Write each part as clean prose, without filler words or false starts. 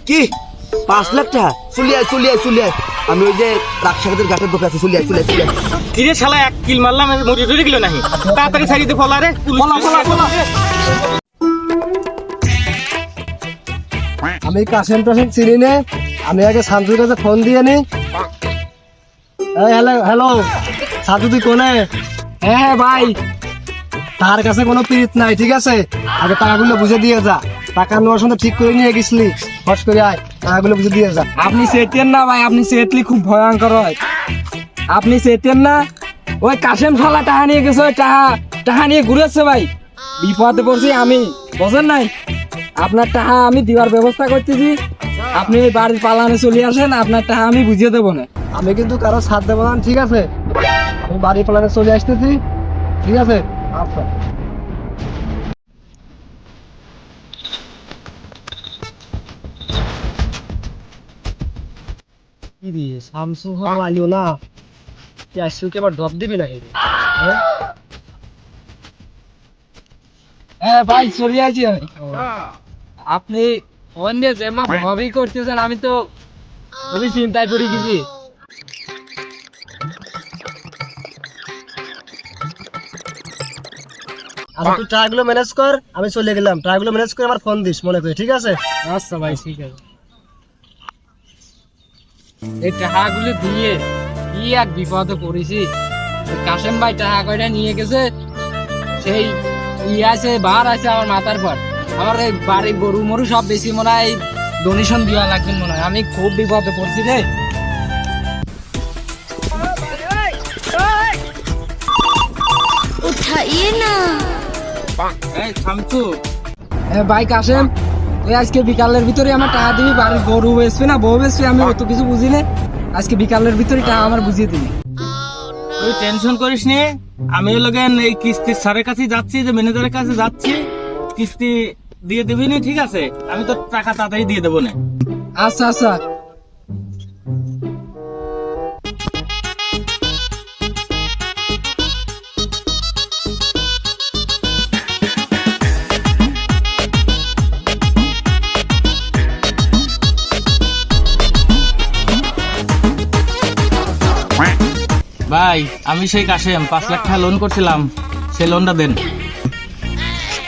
কি 5 লাখ টাকা? চলিয়ে আমি ওই যে রাজশাহীদের ঘাটের দোকান আছে, চলিয়ে কিরে শালা এক কিল মারলাম মরে টরে গেল নাহি তাড়াতাড়ি ছাড়ি দে ফলা রে ফলা আমি কাশেম টাশেম চিনি নে, আমি আগে শান্তুর কাছে ফোন দিয়ে নি। হ্যালো সাধু, তুই কোনে? হ্যাঁ ভাই, তার কাছে কোনো পিরিত নাই, ঠিক আছে? আগে টাকাগুলো বুঝে দিয়ে যা। টাকা নেওয়ার সময় ঠিক করে নিয়ে গেছিলি, হস করে আয়, টাকাগুলো বুঝে দিয়ে যা। আপনি চেতেন না ভাই, আপনি চেতলি খুব ভয়ঙ্কর হয়। আপনি চেতেন না, ওই কাশেম শালা টাকা নিয়ে গেছে, ওই টাকা নিয়ে ঘুরেছে ভাই। বিপদে পড়ছি আমি, বোঝেন নাই? আপনার টাকা আমি দেওয়ার ব্যবস্থা করতেছি, আপনি ওই বাড়ির পালানে চলে আসেন, আপনার টাকা আমি বুঝিয়ে দেবো না। আমি কিন্তু কারো সাথ দেবো না, ঠিক আছে? আমি বাড়ি প্ল্যানে চলে আসতেছি, ঠিক আছে? আচ্ছা। কি দিয়ে শামসু আলিও না, আইসুকে আবার ড্রপ দিবি নাকি? হ্যাঁ ভাই, চলে আসি আমি। আপনি ফোন দিয়ে যেমন ভাবেই করতেছেন, আমি তো খুবই চিন্তায় পড়ে গেছি। আচ্ছা, তুই টাকাগুলো ম্যানেজ কর, আমি চলে গেলাম। টাকাগুলো ম্যানেজ করে আমার ফোন দিস মনে করে, ঠিক আছে? আচ্ছা ভাই, ঠিক আছে। এই টাকাগুলো দিয়ে কি এক বিপদে পড়েছি। ওই কাশেম ভাই টাকা কয়টা নিয়ে গেছে, সেই আছে বার আছে আমার মাথার পর। আমার এই বাড়ির গরু মরু সব বেশি মনে হয় ডোনেশন দেওয়া লাগবে মনে হয়। আমি খুব বিপদে পড়ছি রে। उठाइए ना। এই শামসু ভাই কাশেম, তুই আজকে বিকালের ভিতরে আমার টাকা দিবি। বাড়ির গরু বেচবি না বউ বেচবি, আমি অত কিছু বুঝি না। আজকে বিকালের ভিতরে টাকা আমার বুঝিয়ে দিবি। তুই টেনশন করিস নি, আমি লগেন এই কিস্তির স্যারের কাছে যাচ্ছি, যে ম্যানেজারের কাছে যাচ্ছি, কিস্তি দিয়ে দিবি নি, ঠিক আছে? আমি তো টাকা তাড়াতাড়ি দিয়ে দেবো না। আচ্ছা আচ্ছা। ভাই আমি সেই কাশেম 5 লাখ টাকা লোন করছিলাম, সেই লোনটা দেন।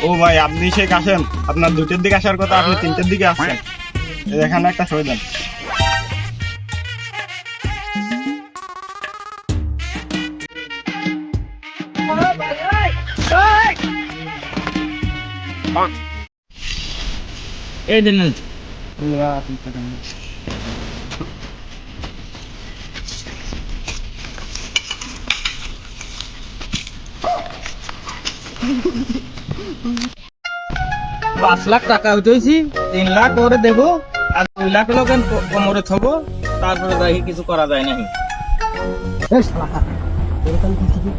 ও ভাই, আপনি সেই আসেন, আপনার 2টের দিকে আসার কথা, আপনি 3টের দিকে আসছেন। এখানে একটা সই দেন। এই দেন। 5 লাখ টাকা উঠেছি, 3 লাখ করে দেবো, আর 2 লাখ লোকেন কোমরে থবো, তারপরে দেখি কিছু করা যায় নাকি। এই শালা, এরকম কিছু কি?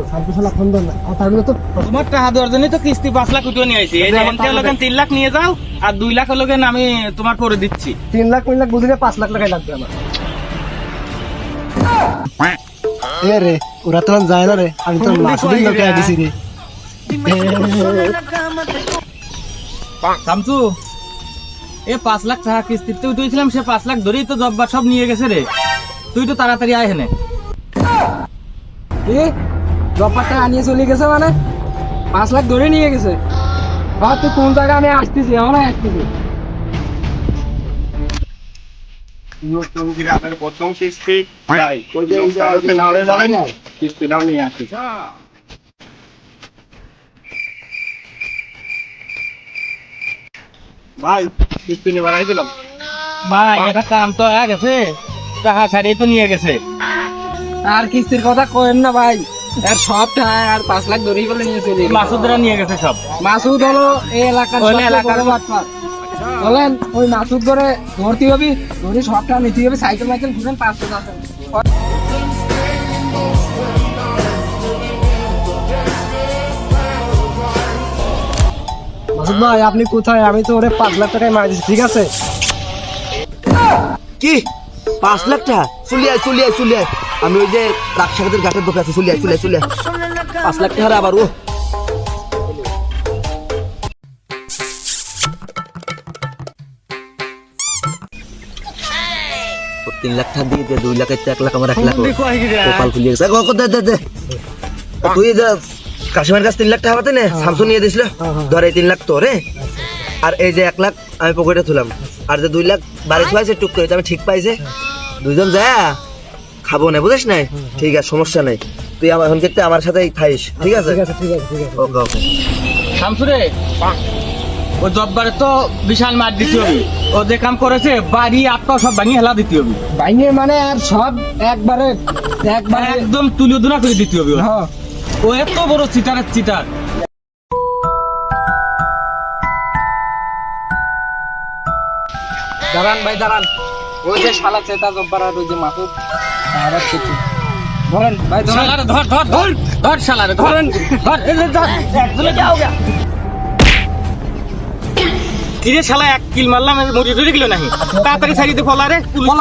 শান্তু শালা ফোন দেন না, আর তারগুলো তো তোমার টাকা দেওয়ার জন্যই তো কিস্তি 5 লাখ উঠে নিয়ে আইছি। এই যে এনতে লোকেন 3 লাখ নিয়ে যাও, আর 2 লাখ লোকেন আমি তোমার করে দিচ্ছি। 3 লাখ 3 লাখ বুঝলে 5 লাখ টাকাই লাগবে আমার। এ রে, ওরা তো আর যায় না রে, আমি তো মাসুদিন লোকে দিছি রে। শামসু, এ 5 লাখ টাকা কিস্তিতে উঠেছিলাম, সে 5 লাখ ধরেই তো জব্বার সব নিয়ে গেছে রে। তুই তো তাড়াতাড়ি আয় হেনে। কি জব্বার টাকা নিয়ে চলে গেছে মানে? 5 লাখ ধরে নিয়ে গেছে? ভাব তুই কোন জায়গায়, আমি আসতেছি, এখন আসতেছি। আপনার প্রথম কিস্তি ভাই, নাহলে যাবেন না, কিস্তিটাও নিয়ে আসি। ভাই, কিস্তি নিয়ে বাড়াইছিলাম। ভাই এটা কাম তো হয়ে গেছে, টাকা ছাড়িয়ে তো নিয়ে গেছে। আর কিস্তির কথা কইেন না ভাই, আর সব টাকা আর 5 লাখ ধরেই বলে নিয়ে চলে গেছে। মাসুদরা নিয়ে গেছে সব। মাসুদ হলো এই এলাকার বড় বাটপার। বলেন ওই মাসুদ করে ভর্তি হবি, ধরে সব টাকা নিতে হবে, সাইকেল মাইকেল ঘুরেন 500 টাকা। মাসুদ ভাই, আপনি কোথায়? আমি তো ওরে 5 লাখ টাকায় মার দিচ্ছি, ঠিক আছে? কি 5 লাখ টাকা? চলিয়ে আমি ওই যে রাজশাহীদের ঘাটের দোকান আছে, চলিয়ে 5 লাখ টাকা আবার ও 3 লাখ টাকা দিয়ে দে, 2 লাখের তো 1 লাখ আমার 1 লাখ কপাল খুলিয়ে গেছে। দে তুই যে কাশিমের কাছে 3 লাখ টাকা পাতে না, শামসু নিয়ে দিছিল, ধর এই 3 লাখ তোরে, আর এই যে 1 লাখ আমি পকেটে তুলাম, আর যে 2 লাখ বাড়ি থুয়াইছে টুক করে, আমি ঠিক পাইছে, দুইজন যা খাবো না, বুঝিস নাই? ঠিক আছে, সমস্যা নাই, তুই আমার এখন ক্ষেত্রে আমার সাথেই খাইস, ঠিক আছে? ওকে ওকে। শামসুরে ও জব্বারে তো বিশাল মার দিতে হবে, ও যে কাম করেছে বাড়ি আটটা সব ভাঙিয়ে হেলা দিতে হবে, বাইনে মানে আর সব একবারে একদম তুলে দুনা করে দিতে হবে। হ্যাঁ ও এত বড় চিটারের চিটার। দাঁড়ান ভাই দাঁড়ান, ওই যে শালা চেতা জব্বার আর ওই যে মাসুদ আর কিছু ধরেন ভাই ধরেন। শালারে ধর ধর ধর ধর, শালারে ধরেন ধর, এই যে ধর, একজনে যাও গা। কিরে শালা, 1 কিল মারলাম, মরি টরি গেল নাহি, তাড়াতাড়ি ছাড়িয়ে দে ফলারে, পুলিশ।